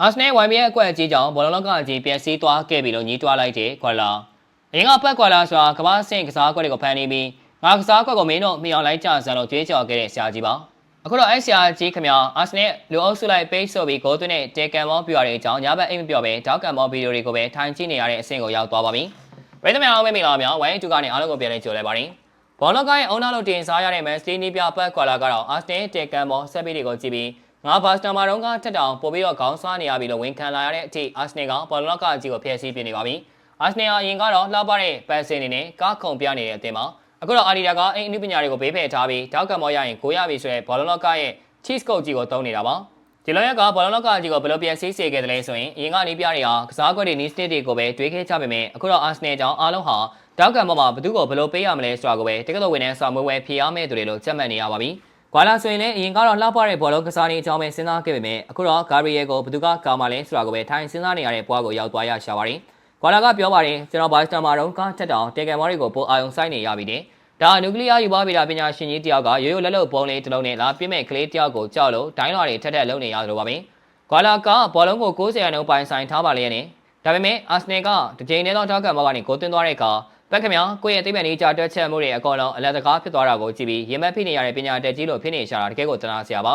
အာဆနယ် YBS အကွက်အကြီးကြောင့်ဘောလုံးလောကအကြီးပြန်စီးသွားခဲ့ပြီလို့ညှိတွားလိုက်တဲ့ကွာလာအရင်ကပတ်ကွာလာဆိုတာကမ္ဘာ့ဆင့်ကစားကွက်တွေကိုဖန်တီးပြီးငါကစားကွက်ကိုမင်းတို့မိအောင်လိုက်ကြစမ်းလို့ကြွေးကြော်ခဲ့တဲ့ဆရာကြီးပါအခုတော့အဲ့ဆရာကြီးခင်ဗျာအာဆနယ်လူအုပ်စုလိုက်ပိတ်ဆို့ပြီးဂိုးသွင်းတဲ့တေကန်မောပြရတဲ့အကြောင်းညဘက်အိမ်မပြောပဲတောက်ကန်မောဗီဒီယိုတွေကိုပဲထိုင်ကြည့်နေရတဲ့အဆင့်ကိုရောက်သွားပါပြီပရိသတ်များအားမင်္ဂလာပါဝိုင်းတူကနေအားလုံးကိုပြန်လည်ကြိုလဲပါတယ်ဘောလုံးကိုင်းအုံနာလို့တင်စားရတဲ့မန်စတီနီးပြပတ်ကွာလာကတော့အာဆနယ်တေကန်မောဆက်ပြီးတွေကိုကြည့်ပြီးငါဘာစတာမာတော့ကထက်တောင်ပို့ပြီးတော့ခေါင်းစားနေရပြီလို့ဝန်ခံလာရတဲ့အထိအာဆနယ်ကဘောလုံးကအကြီးကိုဖျက်ဆီးပြနေပါပြီအာဆနယ်အရင်ကတော့လှပတဲ့ပန်စင်နေနဲ့ကားခုံပြနေတဲ့အသင်းမှာအခုတော့အာဒီတာကအိမ်အနုပညာတွေကိုဘေးဖယ်ထားပြီးတောက်ကမောရရင်ကိုရပြီဆိုရဲဘောလုံးကရဲ့ cheese code ကြီးကိုတုံးနေတာပါဒီလိုရက်ကဘောလုံးကကြီးကိုဘယ်လိုပြန်စီးစေခဲ့တယ်လဲဆိုရင်အရင်ကနေပြတွေကကစားကွက်တွေနီးစတစ်တွေကိုပဲတွေးခဲ့ကြပေမဲ့အခုတော့အာဆနယ်ကြောင့်အားလုံးဟာတောက်ကမောမှာဘသူ့ကိုဘယ်လိုပေးရမလဲဆိုတာကိုပဲတက္ကသိုလ်ဝင်တဲ့စာမွေးဝဲဖြေရမယ့်သူတွေလို့ချက်မှတ်နေရပါပြီကွာလာဆိုရင်လည်းအရင်ကတော့လှပတဲ့ဘောလုံးကစားနေအကြောင်းပဲစဉ်းစားခဲ့ပေမဲ့အခုတော့ဂါဘရီယယ်ကိုဘသူကကာမလဲဆိုတာကိုပဲထိုင်စဉ်းစားနေရတဲ့ဘွားကိုရောက်သွားရရှာပါတယ်ကွာလာကပြောပါတယ်ကျွန်တော်ဘာစတာမာတော့ကထက်တောင်တေကန်မော်တွေကိုပိုအာယုံဆိုင်နေရပြီတဲ့ဒါနျူကလ িয়ার ယူပါဗီတာပညာရှင်ကြီးတယောက်ကရိုးရိုးလက်လုံပုံလေးတစ်လုံးနဲ့လာပြစ်မဲ့ကလေးတယောက်ကိုကြောက်လို့ဒိုင်းလွှာတွေထက်ထက်လုံနေရသလိုပါပဲကွာလာကဘောလုံးကို90ရာနှုန်းပိုင်ဆိုင်ထားပါလေနဲ့ဒါပေမဲ့အာဆနယ်ကတစ်ချိန်တည်းသောထောက်ခံမောက်ကနေကိုသွင်းသွားတဲ့အခါဘက်ခမကိုယ့်ရဲ့တိပံလေးကြာတွက်ချက်မှုတွေအကောင်လုံးအလက်တကားဖြစ်သွားတာကိုကြည့်ပြီးရင်မက်ဖိနေရတဲ့ပညာတက်ကြီးလို့ဖြစ်နေရှာတာတကယ်ကိုတနာစရာပါ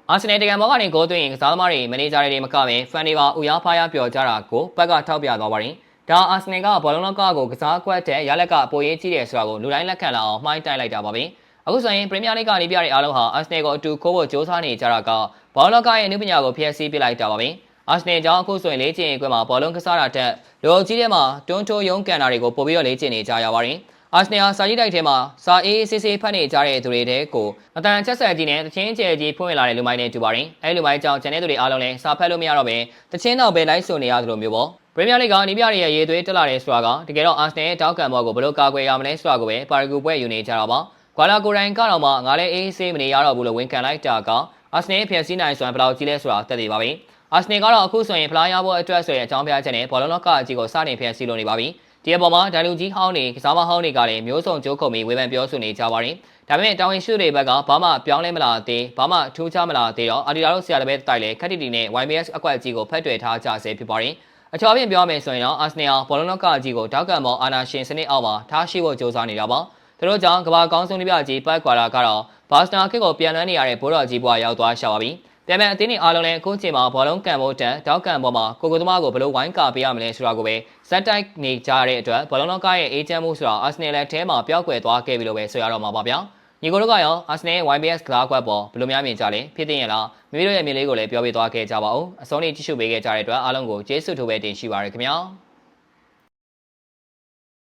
အာဆနယ်တကယ်မောကနေကိုသွင်းရင်ကစားသမားတွေမန်နေဂျာတွေမကပဲဖန်တွေပါဥရားဖားရပျော်ကြတာကိုဘက်ကထောက်ပြသွားပါတယ်ဒါအာဆနယ်ကဘောလုံးလောကကိုကစားကွက်တဲ့ရလက်ကအပေါ်ရေးကြီးတယ်ဆိုတာကိုလူတိုင်းလက်ခံလာအောင်မှိုင်းတိုက်လိုက်တာပါပဲအခုဆိုရင်ပရီးမီးယားလိဂ်ကနေပြတဲ့အားလုံးဟာအာဆနယ်ကိုအတူခိုးဖို့ကြိုးစားနေကြတာကဘောလုံးလောကရဲ့အနုပညာကိုဖျက်ဆီးပစ်လိုက်တာပါပဲအာဆနယ်ကြောင့်အခုဆိုရင်လေ့ကျင့်ရေးကွက်မှာဘောလုံးကစားတာတက်လူအုပ်ကြီးထဲမှာတွန်းထိုးရုံးကန်တာတွေကိုပို့ပြီးတော့လေ့ကျင့်နေကြရပါတယ်အာဆနယ်ဟာစာကြီးတိုက်ထဲမှာစာအေးဆေးဆေးဖတ်နေကြတဲ့သူတွေတဲ့ကိုအတန်ချက်ဆက်ကြီးနဲ့တချင်းကျဲကြီးဖွင့်လာတဲ့လူမိုင်းနဲ့တူပါတယ်အဲလူမိုင်းကြောင့်ကျန်တဲ့သူတွေအားလုံးလည်းစာဖတ်လို့မရတော့ပဲတချင်းတော့ပဲလိုက်ဆိုနေရသလိုမျိုးပေါ့ပရီးမီးယားလိဂ်ကနေပြရဲ့ရေးသွေးတက်လာတဲ့ဆိုတာကတကယ်တော့အာဆနယ်ရဲ့တောက်ကန်ဘောကိုဘယ်လိုကာကွယ်ရမလဲဆိုတာကိုပဲပါရဂူပွဲယူနေကြတာပါကွာလာကိုရိုင်ကတော့မှငါလည်းအေးဆေးမနေရတော့ဘူးလို့ဝန်ခံလိုက်တာကအာဆနယ်ရဲ့ဖျက်ဆီးနိုင်စွမ်းဘယ်လောက်ကြီးလဲဆိုတာသိသေးပါပြီအာဆနယ်ကတော့အခုဆိုရင်ဖလားရဖို့အတွက်ဆိုရင်အကြောင်းပြချက်နဲ့ဘောလုံးလောကအကြီးကိုစတင်ဖျက်ဆီးလို့နေပါပြီဒီအပေါ်မှာဒိုင်လူကြီးဟောင်းနေကစားမဟောင်းတွေကလည်းမျိုးစုံကြိုးခုံပြီးဝေဖန်ပြောဆိုနေကြပါတယ်ဒါပေမဲ့တာဝန်ရှိတွေဘက်ကဘာမှပြောင်းလဲမလာသေးဘာမှထူးခြားမလာသေးတော့အာဒီတာတို့ဆရာတပည့်တိုက်လေခက်တီတီနဲ့ YBS အကွက်အကြီးကိုဖက်တွယ်ထားကြဆဲဖြစ်ပါတယ်အချော်ပြင်ပြောမယ်ဆိုရင်တော့အာဆနယ်ဘောလုံးလောကအကြီးကိုတောက်ကန်မောအာနာရှင်စနစ်အောက်မှာထားရှိဖို့ကြိုးစားနေတာပါသူတို့ကြောင့်ကမ္ဘာကောင်းဆုံးပြကြီးပတ်ကွာလာကတော့ဘာစတာကစ်ကိုပြန်လန်းနေရတဲ့ဘိုးတော်ကြီးဘွားရောက်သွားရှာပါပြီပြန်ပြန်အသင်းတွေအားလုံးလည်းအခုချိန်မှာဘောလုံးကန်ဖို့တန်တောက်ကန်ပေါ်မှာကိုသမားကိုဘယ်လိုဝိုင်းကာပေးရမလဲဆိုတာကိုပဲဇက်တိုက်နေကြတဲ့အတွက်ဘောလုံးလောကရဲ့အေဂျင့်မှုဆိုတာအာဆနယ်လက်ထဲမှာပျောက်ကွယ်သွားခဲ့ပြီလို့ပဲဆိုရတော့မှာပါဗျာညီကိုတို့ကရောအာဆနယ် YBS ကစားကွက်ပေါ်ဘယ်လိုများမြင်ကြလဲဖြစ်တင်ရလားမိမိတို့ရဲ့မြင်လေးကိုလည်းပြောပြသွားခဲ့ကြပါဦးအဆုံးထိကြည့်ရှုပေးခဲ့ကြတဲ့အတွက်အားလုံးကိုကျေးဇူးထိုးပဲတင်ရှိပါရခင်ဗျာ